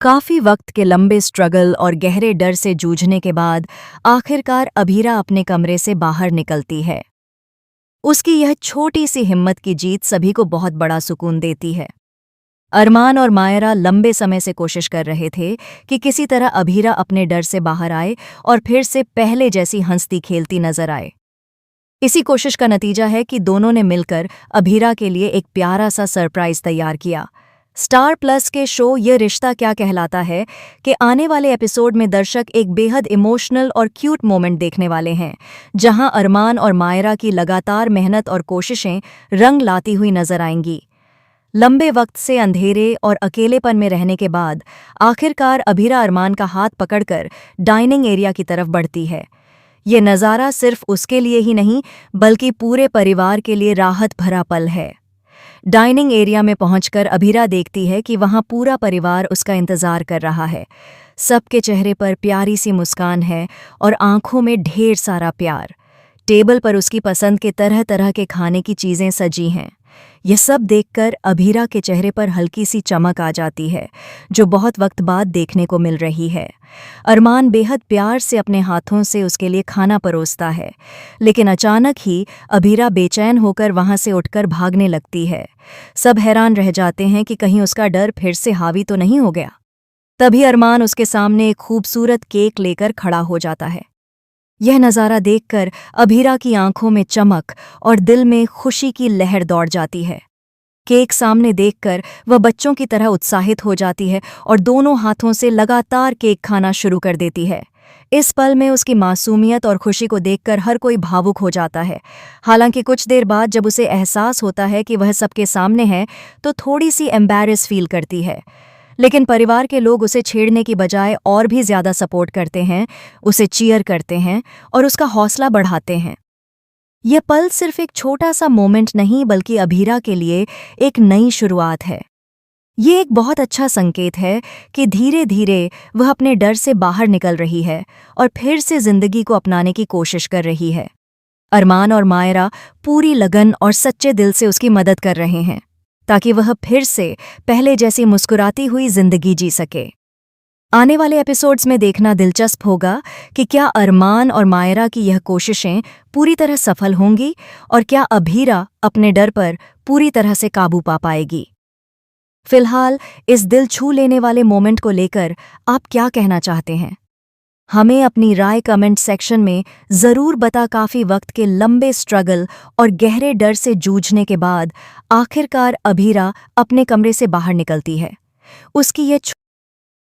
काफी वक्त के लंबे स्ट्रगल और गहरे डर से जूझने के बाद आखिरकार अभीरा अपने कमरे से बाहर निकलती है। उसकी यह छोटी सी हिम्मत की जीत सभी को बहुत बड़ा सुकून देती है। अरमान और मायरा लंबे समय से कोशिश कर रहे थे कि किसी तरह अभीरा अपने डर से बाहर आए और फिर से पहले जैसी हंसती खेलती नजर आए। इसी कोशिश का नतीजा है कि दोनों ने मिलकर अभीरा के लिए एक प्यारा सा सरप्राइज तैयार किया। स्टार प्लस के शो ये रिश्ता क्या कहलाता है कि आने वाले एपिसोड में दर्शक एक बेहद इमोशनल और क्यूट मोमेंट देखने वाले हैं, जहां अरमान और मायरा की लगातार मेहनत और कोशिशें रंग लाती हुई नजर आएंगी। लंबे वक्त से अंधेरे और अकेलेपन में रहने के बाद आखिरकार अभीरा अरमान का हाथ पकड़कर डाइनिंग एरिया की तरफ बढ़ती है। ये नज़ारा सिर्फ उसके लिए ही नहीं बल्कि पूरे परिवार के लिए राहत भरा पल है। डाइनिंग एरिया में पहुंचकर अभीरा देखती है कि वहां पूरा परिवार उसका इंतजार कर रहा है। सबके चेहरे पर प्यारी सी मुस्कान है और आंखों में ढेर सारा प्यार। टेबल पर उसकी पसंद के तरह तरह के खाने की चीजें सजी हैं। यह सब देखकर अभीरा के चेहरे पर हल्की सी चमक आ जाती है, जो बहुत वक्त बाद देखने को मिल रही है। अरमान बेहद प्यार से अपने हाथों से उसके लिए खाना परोसता है, लेकिन अचानक ही अभीरा बेचैन होकर वहां से उठकर भागने लगती है। सब हैरान रह जाते हैं कि कहीं उसका डर फिर से हावी तो नहीं हो गया। तभी अरमान उसके सामने एक खूबसूरत केक लेकर खड़ा हो जाता है। यह नज़ारा देखकर अभीरा की आंखों में चमक और दिल में खुशी की लहर दौड़ जाती है। केक सामने देखकर वह बच्चों की तरह उत्साहित हो जाती है और दोनों हाथों से लगातार केक खाना शुरू कर देती है। इस पल में उसकी मासूमियत और खुशी को देखकर हर कोई भावुक हो जाता है। हालांकि कुछ देर बाद जब उसे एहसास होता है कि वह सबके सामने है, तो थोड़ी सी एम्बैरेस फील करती है। लेकिन परिवार के लोग उसे छेड़ने की बजाय और भी ज्यादा सपोर्ट करते हैं, उसे चीयर करते हैं और उसका हौसला बढ़ाते हैं। यह पल सिर्फ एक छोटा सा मोमेंट नहीं बल्कि अभीरा के लिए एक नई शुरुआत है। ये एक बहुत अच्छा संकेत है कि धीरे धीरे वह अपने डर से बाहर निकल रही है और फिर से जिंदगी को अपनाने की कोशिश कर रही है। अरमान और मायरा पूरी लगन और सच्चे दिल से उसकी मदद कर रहे हैं, ताकि वह फिर से पहले जैसी मुस्कुराती हुई जिंदगी जी सके। आने वाले एपिसोड्स में देखना दिलचस्प होगा कि क्या अरमान और मायरा की यह कोशिशें पूरी तरह सफल होंगी और क्या अभीरा अपने डर पर पूरी तरह से काबू पा पाएगी। फिलहाल इस दिल छू लेने वाले मोमेंट को लेकर आप क्या कहना चाहते हैं? हमें अपनी राय कमेंट सेक्शन में ज़रूर बता। काफ़ी वक्त के लंबे स्ट्रगल और गहरे डर से जूझने के बाद आखिरकार अभीरा अपने कमरे से बाहर निकलती है। उसकी ये